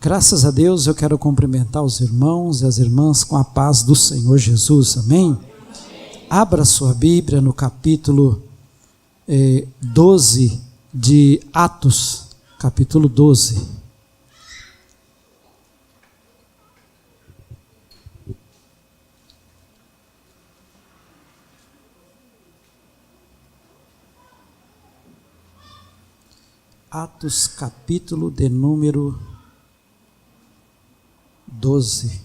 Graças a Deus, eu quero cumprimentar os irmãos e as irmãs com a paz do Senhor Jesus, amém? Abra sua Bíblia no capítulo 12 de Atos, capítulo 12. Atos, capítulo de número 12.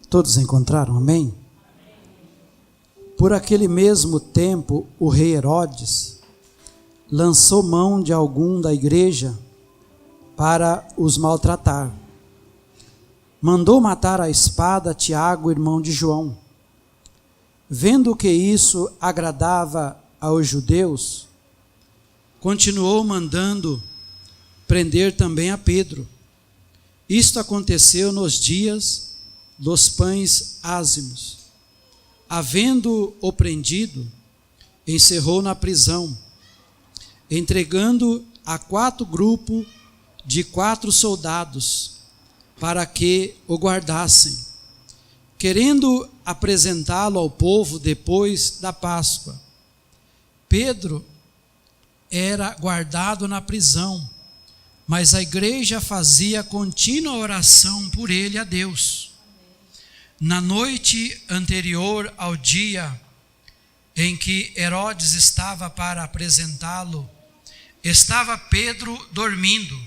Todos encontraram, amém? Por aquele mesmo tempo, o rei Herodes lançou mão de algum da igreja para os maltratar. Mandou matar à espada Tiago, irmão de João. Vendo que isso agradava aos judeus, continuou mandando prender também a Pedro. Isto aconteceu nos dias dos pães ázimos. Havendo-o prendido, encerrou na prisão, entregando a 4 grupos de 4 soldados, para que o guardassem, querendo apresentá-lo ao povo depois da Páscoa. Pedro era guardado na prisão, mas a igreja fazia contínua oração por ele a Deus. Na noite anterior ao dia em que Herodes estava para apresentá-lo, estava Pedro dormindo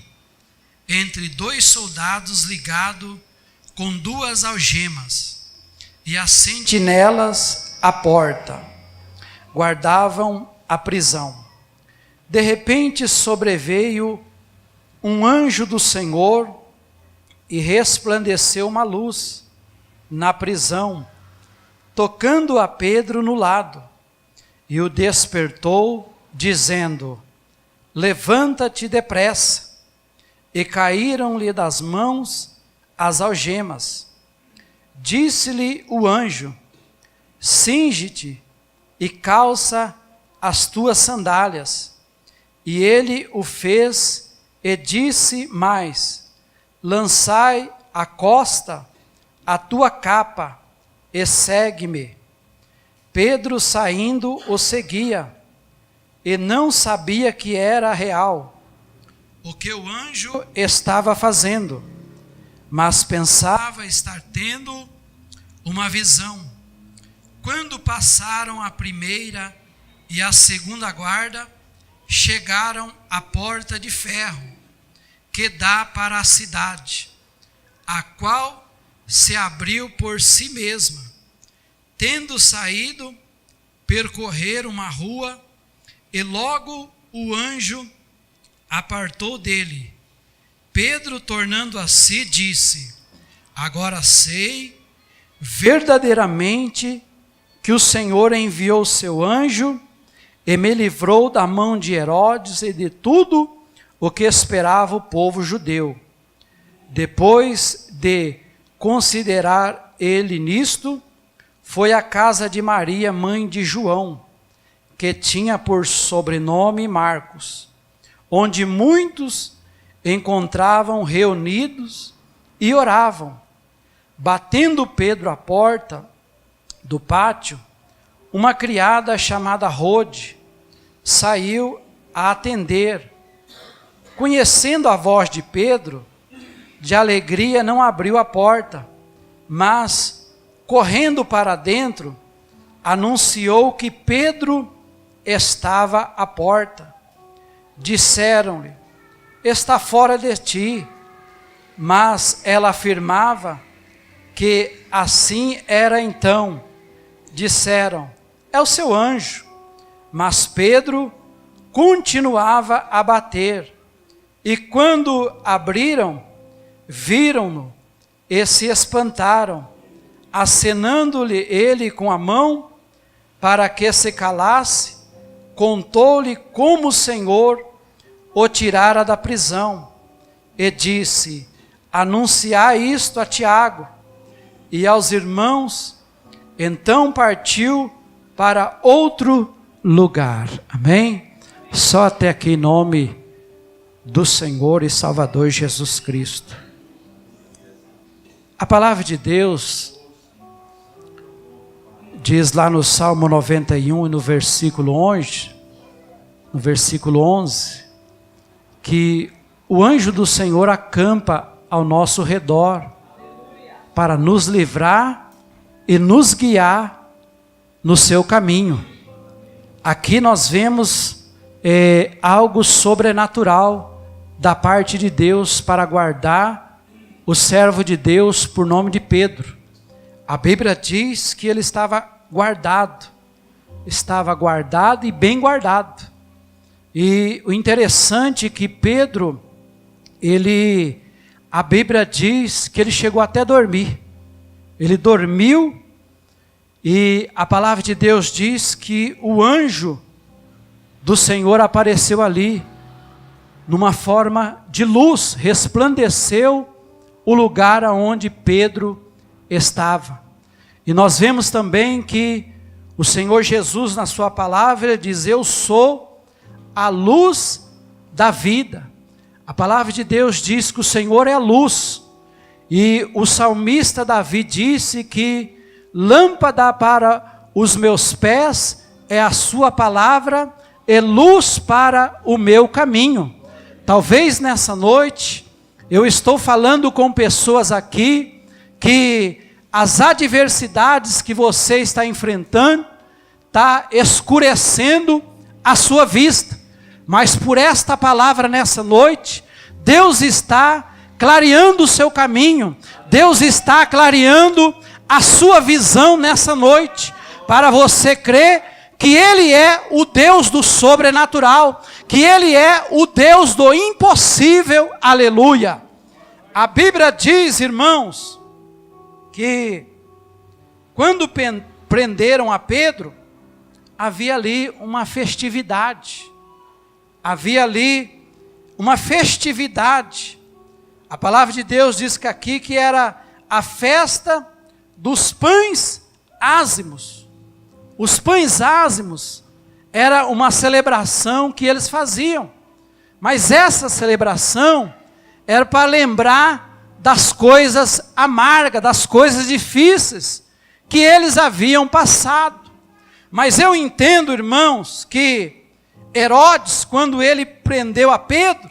entre 2 soldados ligado com 2 algemas, e as sentinelas à porta guardavam a prisão. De repente sobreveio um anjo do Senhor e resplandeceu uma luz na prisão, tocando a Pedro no lado, e o despertou, dizendo: levanta-te depressa. E caíram-lhe das mãos as algemas. Disse-lhe o anjo: cinge-te e calça as tuas sandálias. E ele o fez e disse mais: lançai à costa a tua capa e segue-me. Pedro, saindo, o seguia, e não sabia que era real o que o anjo estava fazendo, mas pensava estar tendo uma visão. Quando passaram a primeira e a segunda guarda, chegaram à porta de ferro que dá para a cidade, a qual se abriu por si mesma. Tendo saído, percorreram uma rua, e logo o anjo apartou dele. Pedro, tornando a si, disse: agora sei verdadeiramente que o Senhor enviou o seu anjo e me livrou da mão de Herodes e de tudo o que esperava o povo judeu. Depois de considerar ele nisto, foi à casa de Maria, mãe de João, que tinha por sobrenome Marcos, onde muitos encontravam reunidos e oravam. Batendo Pedro à porta do pátio, uma criada chamada Rode saiu a atender. Conhecendo a voz de Pedro, de alegria não abriu a porta, mas, correndo para dentro, anunciou que Pedro estava à porta. Disseram-lhe: está fora de ti. Mas ela afirmava que assim era. Então disseram: é o seu anjo. Mas Pedro continuava a bater. E quando abriram, viram-no e se espantaram. Acenando-lhe ele com a mão para que se calasse, contou-lhe como o Senhor o tirara da prisão, e disse: anunciai isto a Tiago e aos irmãos, então partiu para outro lugar. Amém? Só até aqui em nome do Senhor e Salvador Jesus Cristo. A palavra de Deus diz lá no Salmo 91 e no versículo 11, que o anjo do Senhor acampa ao nosso redor para nos livrar e nos guiar no seu caminho. Aqui nós vemos algo sobrenatural da parte de Deus para guardar o servo de Deus por nome de Pedro. A Bíblia diz que ele estava guardado e bem guardado. E o interessante é que Pedro, a Bíblia diz que ele chegou até a dormir. Ele dormiu e a palavra de Deus diz que o anjo do Senhor apareceu ali, numa forma de luz, resplandeceu o lugar onde Pedro estava. E nós vemos também que o Senhor Jesus, na sua palavra, ele diz: eu sou a luz da vida. A palavra de Deus diz que o Senhor é a luz. E o salmista Davi disse que lâmpada para os meus pés é a sua palavra e luz para o meu caminho. Talvez nessa noite eu estou falando com pessoas aqui que as adversidades que você está enfrentando está escurecendo a sua vista. Mas por esta palavra nessa noite, Deus está clareando o seu caminho. Deus está clareando a sua visão nessa noite, para você crer que Ele é o Deus do sobrenatural, que Ele é o Deus do impossível. Aleluia. A Bíblia diz, irmãos, que quando prenderam a Pedro, havia ali uma festividade. Havia ali uma festividade. A palavra de Deus diz que aqui que era a festa dos pães ázimos. Os pães ázimos era uma celebração que eles faziam. Mas essa celebração era para lembrar das coisas amargas, das coisas difíceis que eles haviam passado. Mas eu entendo, irmãos, que Herodes, quando ele prendeu a Pedro,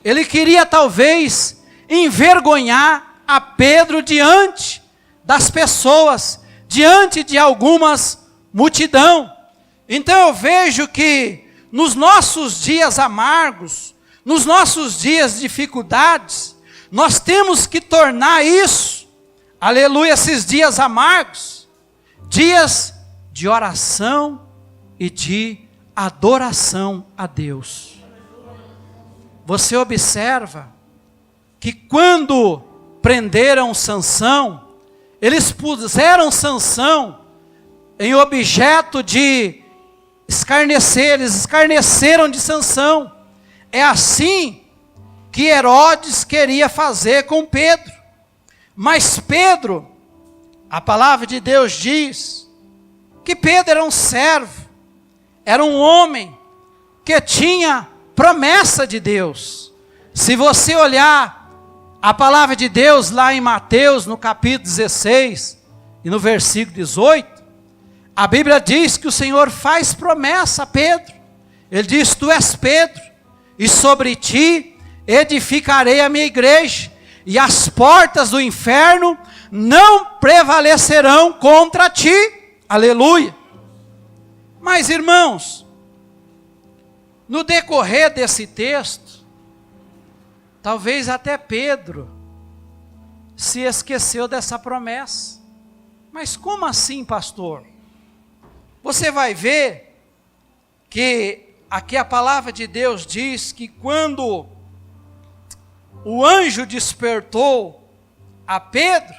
ele queria talvez envergonhar a Pedro diante das pessoas, diante de algumas multidão. Então eu vejo que nos nossos dias amargos, nos nossos dias de dificuldades, nós temos que tornar isso, aleluia, esses dias amargos, dias de oração e de adoração a Deus. Você observa que quando prenderam Sansão, eles puseram Sansão em objeto de escarnecer, eles escarneceram de Sansão. É assim que Herodes queria fazer com Pedro. Mas Pedro, a palavra de Deus diz que Pedro era um servo, era um homem que tinha promessa de Deus. Se você olhar a palavra de Deus lá em Mateus, no capítulo 16 e no versículo 18, a Bíblia diz que o Senhor faz promessa a Pedro. Ele diz: tu és Pedro, e sobre ti edificarei a minha igreja, e as portas do inferno não prevalecerão contra ti. Aleluia. Mas, irmãos, no decorrer desse texto, talvez até Pedro se esqueceu dessa promessa. Mas como assim, pastor? Você vai ver que aqui a palavra de Deus diz que quando o anjo despertou a Pedro,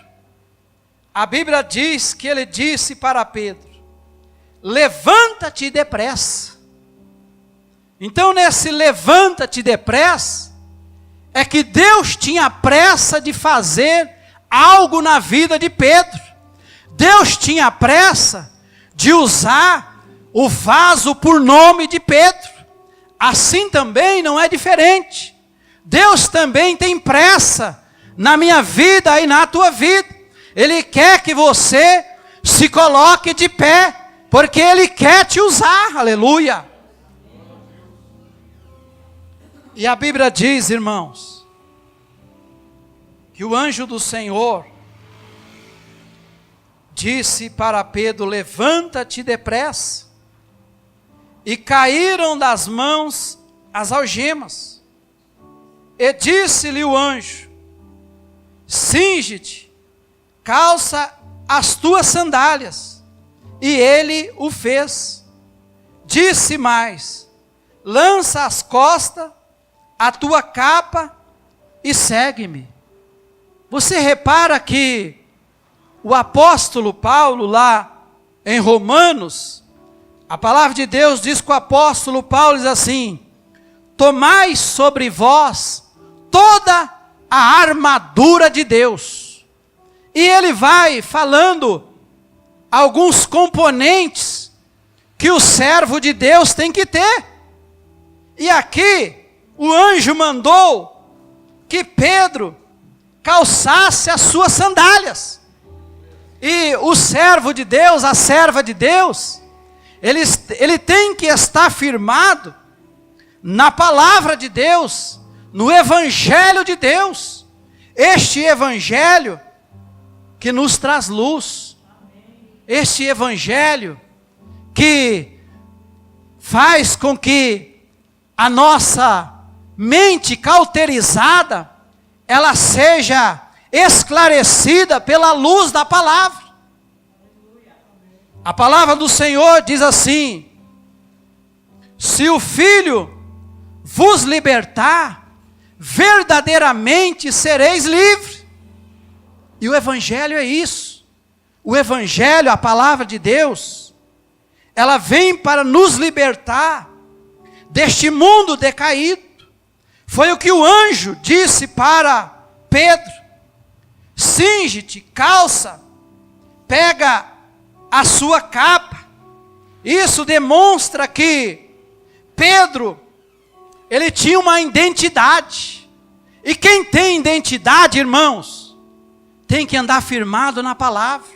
a Bíblia diz que ele disse para Pedro: levanta-te depressa. Então nesse levanta-te depressa, é que Deus tinha pressa de fazer algo na vida de Pedro. Deus tinha pressa de usar o vaso por nome de Pedro. Assim também não é diferente. Deus também tem pressa na minha vida e na tua vida. Ele quer que você se coloque de pé, porque Ele quer te usar, aleluia. E a Bíblia diz, irmãos, que o anjo do Senhor disse para Pedro: levanta-te depressa. E caíram das mãos as algemas. E disse-lhe o anjo: cinge-te, calça as tuas sandálias. E ele o fez. Disse mais: lança às costas a tua capa e segue-me. Você repara que o apóstolo Paulo, lá em Romanos, a palavra de Deus diz que o apóstolo Paulo diz assim: tomai sobre vós toda a armadura de Deus. E ele vai falando alguns componentes que o servo de Deus tem que ter. E aqui o anjo mandou que Pedro calçasse as suas sandálias. E o servo de Deus, a serva de Deus, ele tem que estar firmado na palavra de Deus, no evangelho de Deus. Este evangelho que nos traz luz. Este evangelho que faz com que a nossa mente cauterizada, ela seja esclarecida pela luz da palavra. A palavra do Senhor diz assim: se o Filho vos libertar, verdadeiramente sereis livres. E o evangelho é isso. O evangelho, a palavra de Deus, ela vem para nos libertar deste mundo decaído. Foi o que o anjo disse para Pedro: cinge-te, calça, pega a sua capa. Isso demonstra que Pedro, ele tinha uma identidade. E quem tem identidade, irmãos, tem que andar firmado na palavra.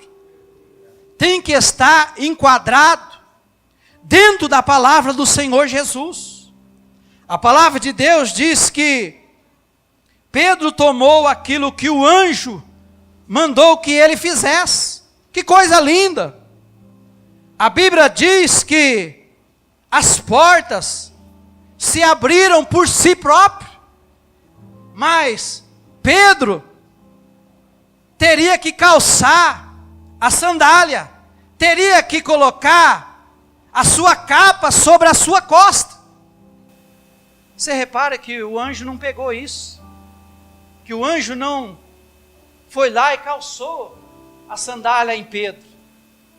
Tem que estar enquadrado dentro da palavra do Senhor Jesus. A palavra de Deus diz que Pedro tomou aquilo que o anjo mandou que ele fizesse. Que coisa linda! A Bíblia diz que as portas se abriram por si próprio. Mas Pedro teria que calçar a sandália, teria que colocar a sua capa sobre a sua costa. Você repara que o anjo não pegou isso, que o anjo não foi lá e calçou a sandália em Pedro.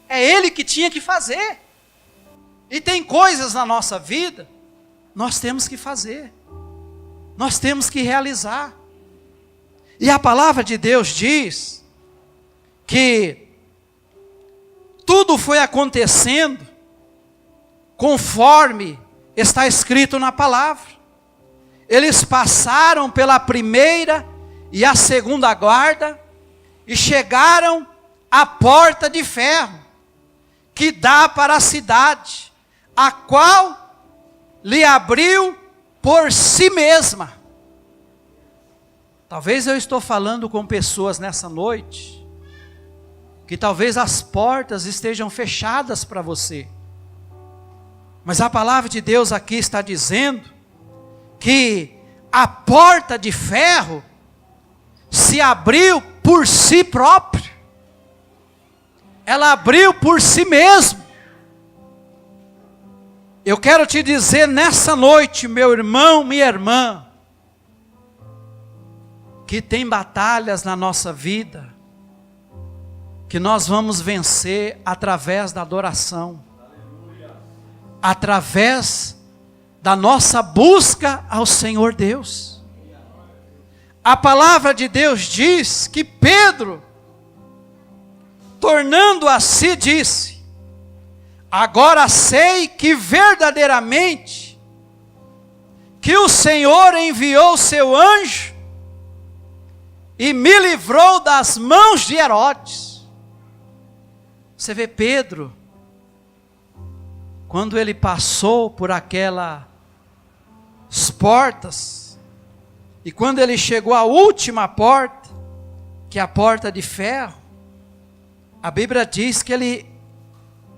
É ele que tinha que fazer. E tem coisas na nossa vida, nós temos que fazer, nós temos que realizar. E a palavra de Deus diz que tudo foi acontecendo conforme está escrito na palavra. Eles passaram pela primeira e a segunda guarda e chegaram à porta de ferro que dá para a cidade, a qual lhe abriu por si mesma. Talvez eu estou falando com pessoas nessa noite que talvez as portas estejam fechadas para você. Mas a palavra de Deus aqui está dizendo que a porta de ferro se abriu por si própria. Ela abriu por si mesmo. Eu quero te dizer nessa noite, meu irmão, minha irmã, que tem batalhas na nossa vida que nós vamos vencer através da adoração, através da nossa busca ao Senhor Deus, a palavra de Deus diz que Pedro, tornando a si, disse: agora sei que verdadeiramente que o Senhor enviou seu anjo e me livrou das mãos de Herodes. Você vê Pedro, quando ele passou por aquelas portas, e quando ele chegou à última porta, que é a porta de ferro, a Bíblia diz que ele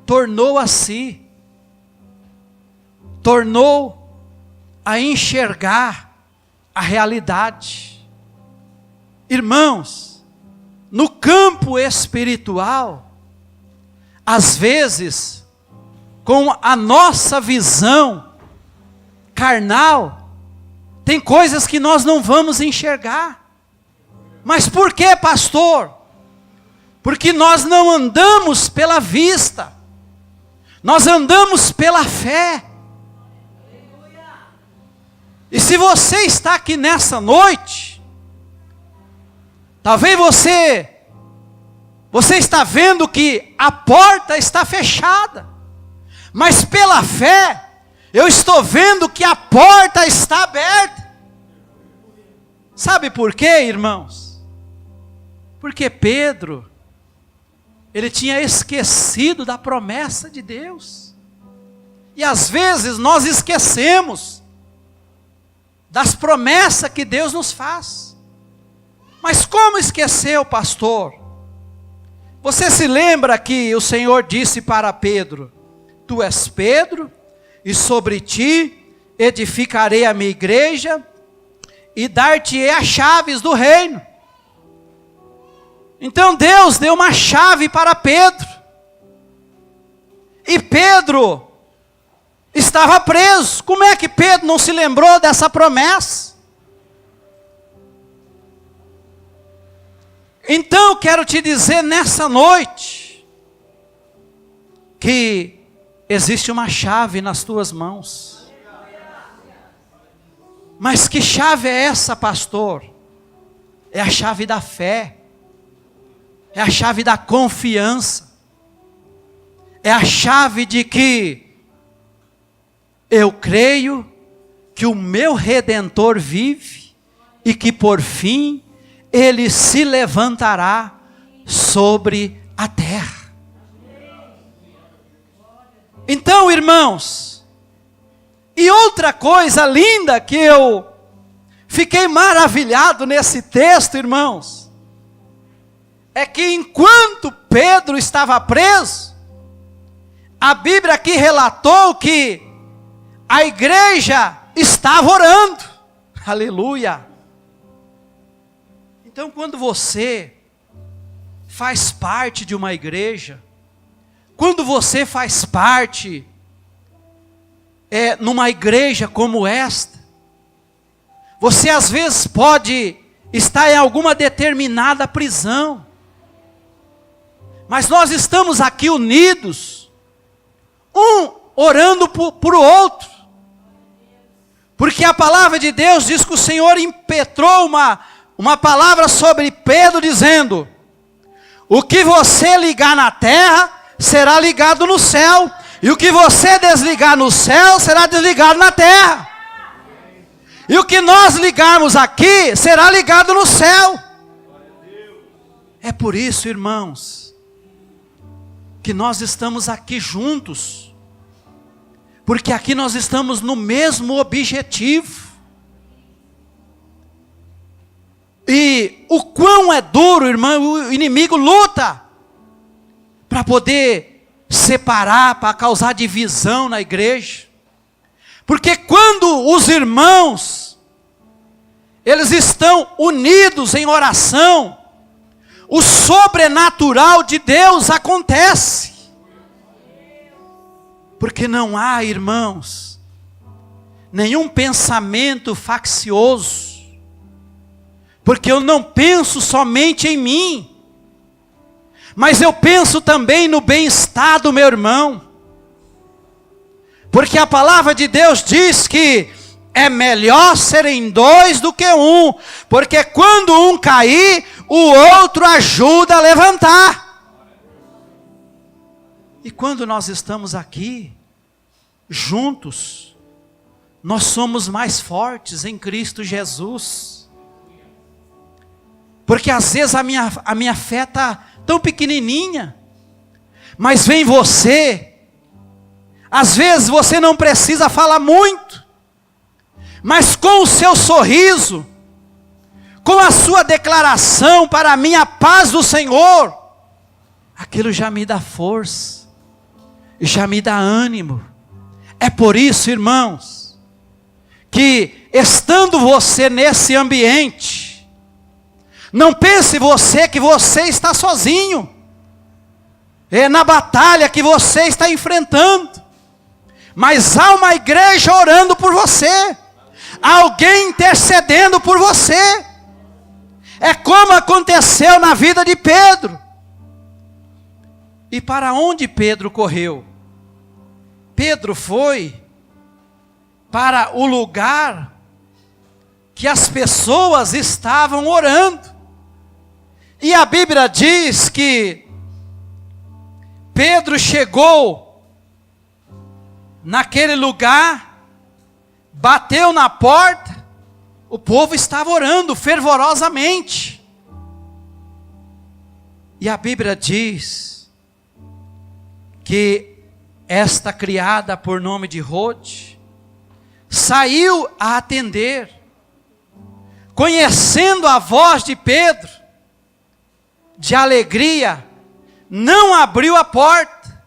tornou a si, tornou a enxergar a realidade. Irmãos, no campo espiritual, às vezes, com a nossa visão carnal, tem coisas que nós não vamos enxergar. Mas por que, pastor? Porque nós não andamos pela vista, nós andamos pela fé. E se você está aqui nessa noite, talvez você está vendo que a porta está fechada, mas pela fé, eu estou vendo que a porta está aberta. Sabe por quê, irmãos? Porque Pedro, ele tinha esquecido da promessa de Deus. E às vezes nós esquecemos das promessas que Deus nos faz. Mas como esqueceu, pastor? Você se lembra que o Senhor disse para Pedro: tu és Pedro, e sobre ti edificarei a minha igreja, e dar-te-ei as chaves do reino. Então Deus deu uma chave para Pedro, e Pedro estava preso. Como é que Pedro não se lembrou dessa promessa? Então eu quero te dizer nessa noite, que existe uma chave nas tuas mãos. Mas que chave é essa, pastor? É a chave da fé, é a chave da confiança, é a chave de que eu creio que o meu Redentor vive e que por fim ele se levantará sobre a terra. Então, irmãos, e outra coisa linda que eu fiquei maravilhado nesse texto, irmãos, é que enquanto Pedro estava preso, a Bíblia aqui relatou que a igreja estava orando. Aleluia! Então, quando você faz parte de uma igreja, quando você faz parte numa igreja como esta, você às vezes pode estar em alguma determinada prisão, mas nós estamos aqui unidos, um orando por o outro, porque a palavra de Deus diz que o Senhor impetrou uma palavra sobre Pedro, dizendo: o que você ligar na terra, será ligado no céu, e o que você desligar no céu, será desligado na terra, e o que nós ligarmos aqui, será ligado no céu. É por isso, irmãos, que nós estamos aqui juntos, porque aqui nós estamos no mesmo objetivo. E o quão é duro, irmão, o inimigo luta para poder separar, para causar divisão na igreja. Porque quando os irmãos, eles estão unidos em oração, o sobrenatural de Deus acontece. Porque não há, irmãos, nenhum pensamento faccioso. Porque eu não penso somente em mim, mas eu penso também no bem-estar do meu irmão. Porque a palavra de Deus diz que é melhor serem dois do que um, porque quando um cair, o outro ajuda a levantar. E quando nós estamos aqui, juntos, nós somos mais fortes em Cristo Jesus. Porque às vezes a minha fé está tão pequenininha, mas vem você, às vezes você não precisa falar muito, mas com o seu sorriso, com a sua declaração para mim, a paz do Senhor, aquilo já me dá força, já me dá ânimo. É por isso, irmãos, que estando você nesse ambiente, não pense você que você está sozinho, é na batalha que você está enfrentando, mas há uma igreja orando por você, alguém intercedendo por você. É como aconteceu na vida de Pedro. E para onde Pedro correu? Pedro foi para o lugar que as pessoas estavam orando. E a Bíblia diz que Pedro chegou naquele lugar, bateu na porta, o povo estava orando fervorosamente. E a Bíblia diz que esta criada por nome de Rode saiu a atender, conhecendo a voz de Pedro, de alegria, não abriu a porta,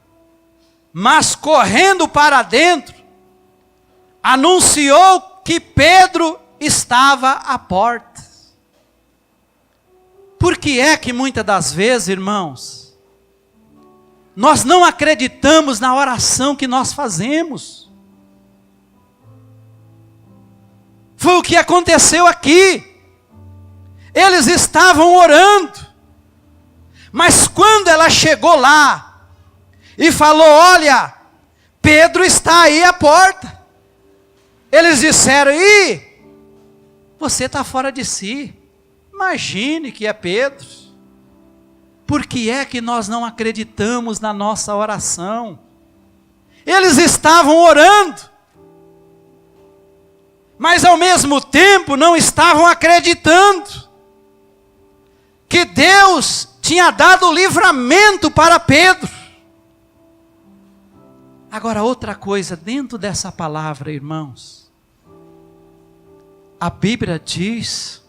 mas correndo para dentro, anunciou que Pedro estava à porta. Por que é que muitas das vezes, irmãos, nós não acreditamos na oração que nós fazemos? Foi o que aconteceu aqui. Eles estavam orando, mas quando ela chegou lá e falou: olha, Pedro está aí à porta, eles disseram: ih, você está fora de si, imagine que é Pedro. Por que é que nós não acreditamos na nossa oração? Eles estavam orando, mas ao mesmo tempo não estavam acreditando que Deus tinha dado livramento para Pedro. Agora, outra coisa dentro dessa palavra, irmãos, a Bíblia diz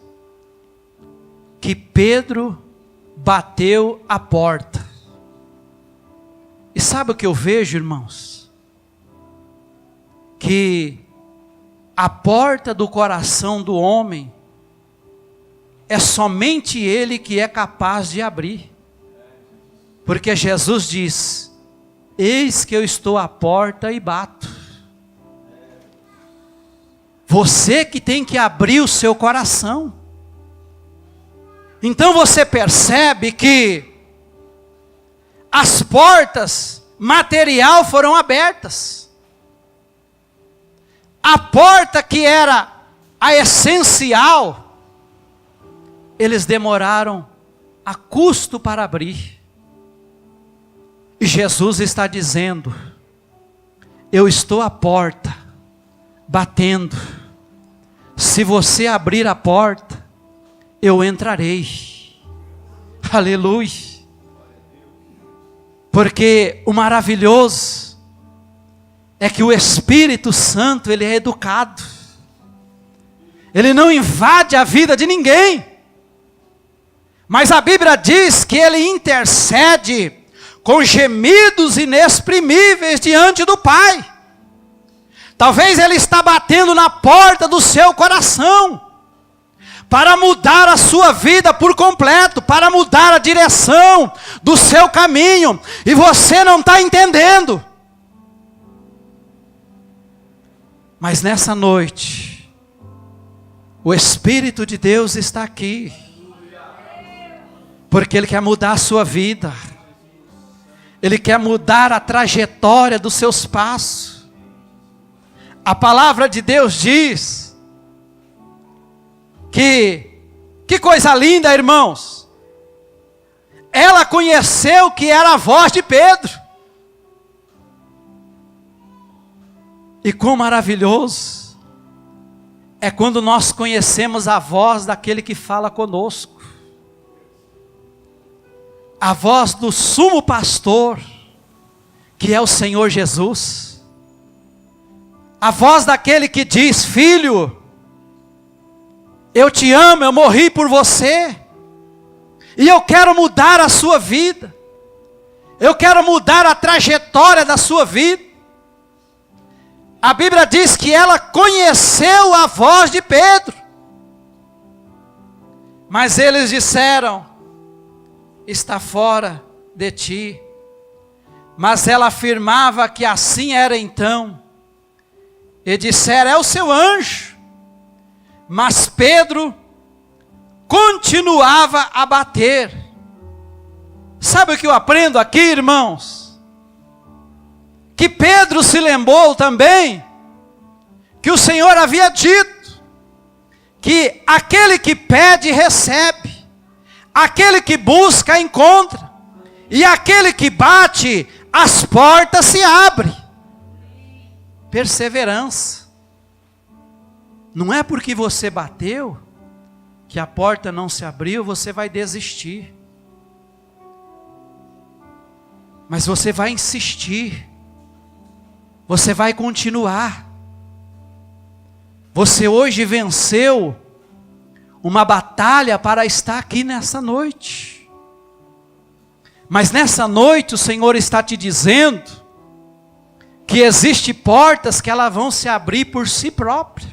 que Pedro bateu a porta. E sabe o que eu vejo, irmãos? Que a porta do coração do homem é somente ele que é capaz de abrir. Porque Jesus diz: eis que eu estou à porta e bato. Você que tem que abrir o seu coração. Então você percebe que as portas material foram abertas. A porta que era a essencial, eles demoraram a custo para abrir. E Jesus está dizendo: eu estou à porta, batendo. Se você abrir a porta, eu entrarei. Aleluia. Porque o maravilhoso é que o Espírito Santo, ele é educado. Ele não invade a vida de ninguém. Mas a Bíblia diz que ele intercede com gemidos inexprimíveis diante do Pai. Talvez ele está batendo na porta do seu coração, para mudar a sua vida por completo, para mudar a direção do seu caminho, e você não está entendendo. Mas nessa noite, o Espírito de Deus está aqui, porque Ele quer mudar a sua vida, Ele quer mudar a trajetória dos seus passos. A palavra de Deus diz que coisa linda, irmãos. Ela conheceu que era a voz de Pedro. E quão maravilhoso é quando nós conhecemos a voz daquele que fala conosco. A voz do sumo pastor, que é o Senhor Jesus. A voz daquele que diz: filho, eu te amo, eu morri por você. E eu quero mudar a sua vida. Eu quero mudar a trajetória da sua vida. A Bíblia diz que ela conheceu a voz de Pedro. Mas eles disseram: está fora de ti. Mas ela afirmava que assim era então. E disseram: é o seu anjo. Mas Pedro continuava a bater. Sabe o que eu aprendo aqui, irmãos? Que Pedro se lembrou também que o Senhor havia dito que aquele que pede recebe, aquele que busca encontra, e aquele que bate, as portas se abrem. Perseverança. Não é porque você bateu que a porta não se abriu, você vai desistir. Mas você vai insistir. Você vai continuar. Você hoje venceu uma batalha para estar aqui nessa noite. Mas nessa noite o Senhor está te dizendo que existem portas que elas vão se abrir por si próprias.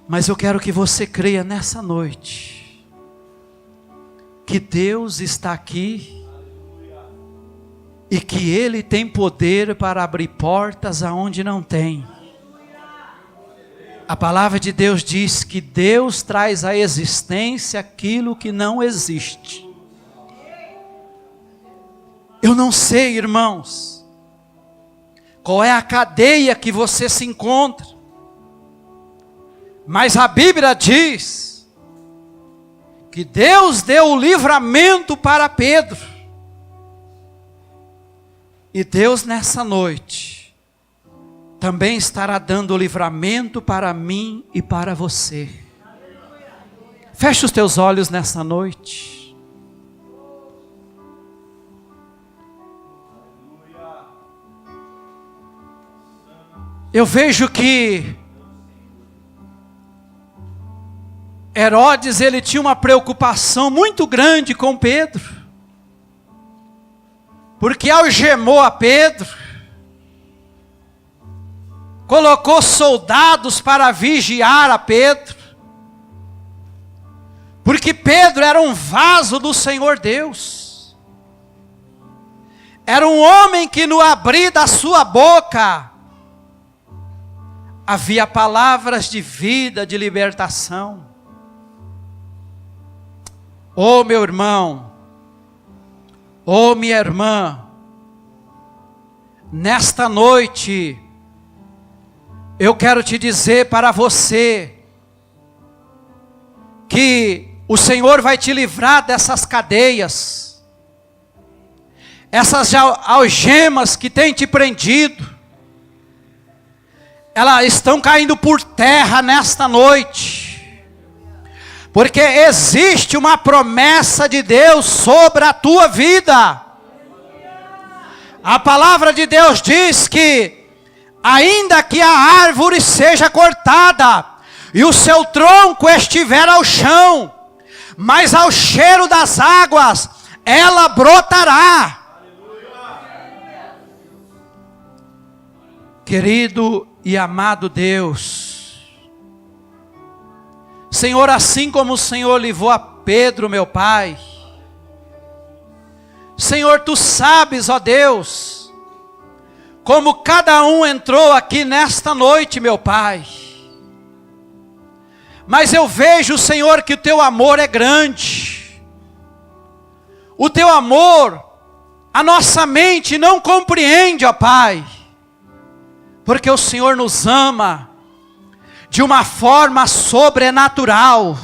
Mas eu quero que você creia nessa noite que Deus está aqui e que Ele tem poder para abrir portas aonde não tem. A palavra de Deus diz que Deus traz à existência aquilo que não existe. Eu não sei, irmãos, qual é a cadeia que você se encontra. Mas a Bíblia diz que Deus deu o livramento para Pedro. E Deus nessa noite também estará dando o livramento para mim e para você. Feche os teus olhos nessa noite. Eu vejo que Herodes, ele tinha uma preocupação muito grande com Pedro, porque algemou a Pedro, colocou soldados para vigiar a Pedro, porque Pedro era um vaso do Senhor Deus, era um homem que no abrir da sua boca, havia palavras de vida, de libertação. Oh meu irmão, oh minha irmã, nesta noite, eu quero te dizer para você, que o Senhor vai te livrar dessas cadeias, essas algemas que têm te prendido, elas estão caindo por terra nesta noite. Porque existe uma promessa de Deus sobre a tua vida. A palavra de Deus diz que, ainda que a árvore seja cortada, e o seu tronco estiver ao chão, mas ao cheiro das águas, ela brotará. Querido e amado Deus, Senhor, assim como o Senhor livrou a Pedro, meu Pai, Senhor, Tu sabes, ó Deus, como cada um entrou aqui nesta noite, meu Pai. Mas eu vejo, Senhor, que o Teu amor é grande. O Teu amor a nossa mente não compreende, ó Pai, porque o Senhor nos ama de uma forma sobrenatural.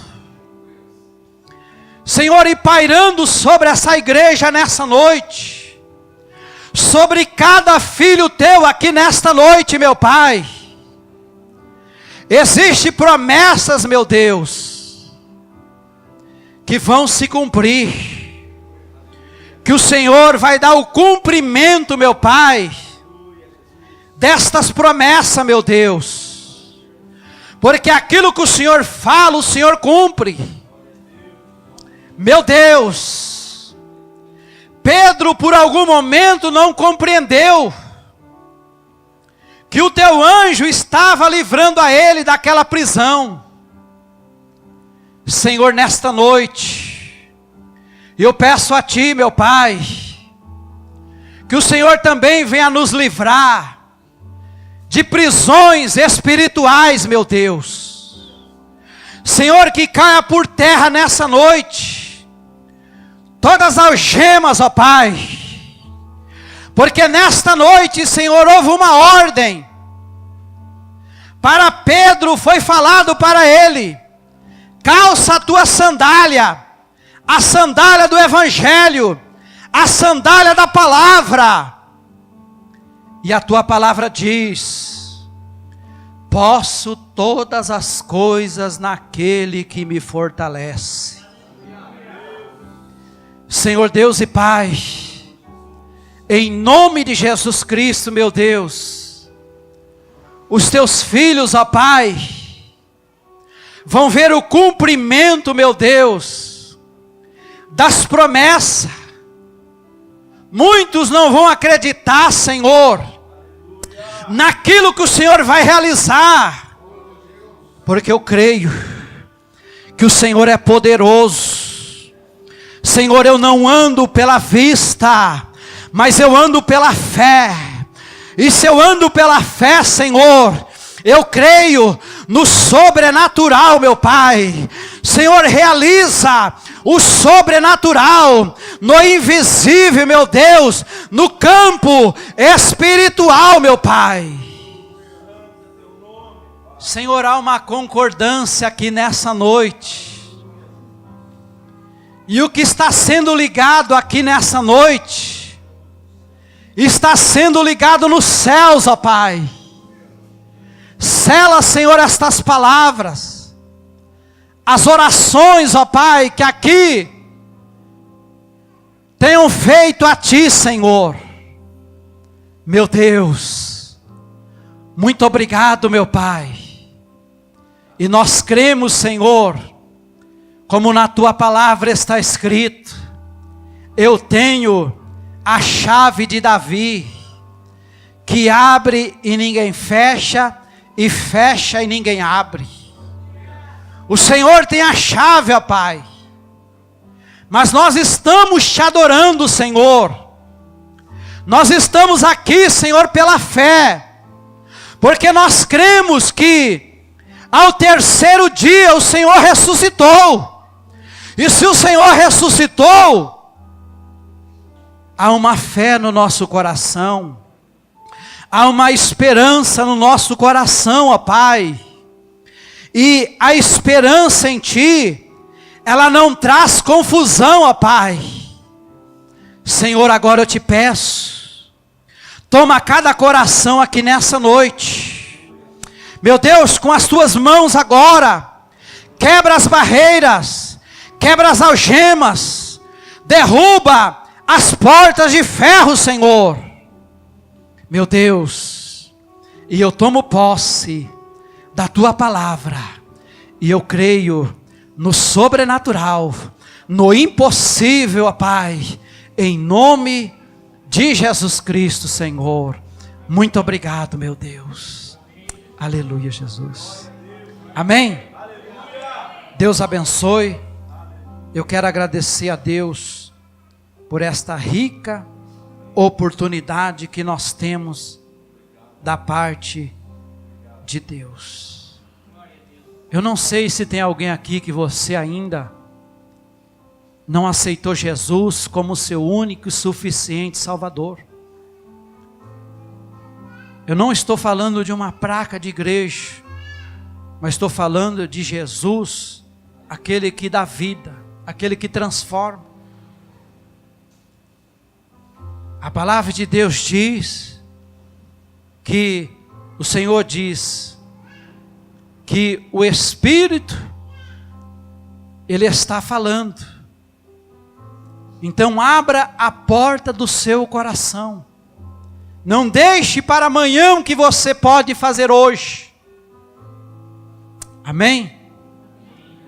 Senhor, e pairando sobre essa igreja nessa noite, sobre cada filho teu aqui nesta noite, meu Pai, existem promessas, meu Deus, que vão se cumprir, que o Senhor vai dar o cumprimento, meu Pai, destas promessas, meu Deus, porque aquilo que o Senhor fala, o Senhor cumpre. Meu Deus, Pedro por algum momento não compreendeu que o teu anjo estava livrando a ele daquela prisão. Senhor, nesta noite, eu peço a Ti, meu Pai, que o Senhor também venha nos livrar de prisões espirituais, meu Deus. Senhor, que caia por terra nessa noite todas as algemas, ó Pai, porque nesta noite, Senhor, houve uma ordem. Para Pedro foi falado para ele: calça a tua sandália, a sandália do Evangelho, a sandália da palavra. E a tua palavra diz: posso todas as coisas naquele que me fortalece. Senhor Deus e Pai, em nome de Jesus Cristo, meu Deus, os teus filhos, ó Pai, vão ver o cumprimento, meu Deus, das promessas. Muitos não vão acreditar, Senhor, naquilo que o Senhor vai realizar, porque eu creio que o Senhor é poderoso. Senhor, eu não ando pela vista, mas eu ando pela fé. E se eu ando pela fé, Senhor, eu creio no sobrenatural, meu Pai. Senhor, realiza o sobrenatural no invisível, meu Deus, no campo espiritual, meu Pai. Senhor, há uma concordância aqui nessa noite. E o que está sendo ligado aqui nessa noite, está sendo ligado nos céus, ó Pai. Sela, Senhor, estas palavras, as orações, ó Pai, que aqui tenham feito a Ti, Senhor. Meu Deus, muito obrigado, meu Pai. E nós cremos, Senhor, como na Tua palavra está escrito: eu tenho a chave de Davi, que abre e ninguém fecha, e fecha e ninguém abre. O Senhor tem a chave, ó Pai. Mas nós estamos Te adorando, Senhor. Nós estamos aqui, Senhor, pela fé, porque nós cremos que ao terceiro dia o Senhor ressuscitou. E se o Senhor ressuscitou, há uma fé no nosso coração, há uma esperança no nosso coração, ó Pai. E a esperança em Ti, ela não traz confusão, ó Pai. Senhor, agora eu Te peço, toma cada coração aqui nessa noite. Meu Deus, com as Tuas mãos agora, quebra as barreiras, quebra as algemas, derruba as portas de ferro, Senhor. Meu Deus, e eu tomo posse da Tua palavra, e eu creio no sobrenatural, no impossível, ó Pai, em nome de Jesus Cristo, Senhor. Muito obrigado, meu Deus. Aleluia, Jesus. Amém? Deus abençoe. Eu quero agradecer a Deus por esta rica oportunidade que nós temos da parte de Deus. Eu não sei se tem alguém aqui que você ainda não aceitou Jesus como seu único e suficiente Salvador. Eu não estou falando de uma placa de igreja, mas estou falando de Jesus, aquele que dá vida, aquele que transforma. A palavra de Deus diz que o Senhor diz que o Espírito, Ele está falando. Então abra a porta do seu coração. Não deixe para amanhã o que você pode fazer hoje. Amém?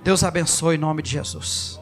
Deus abençoe em nome de Jesus.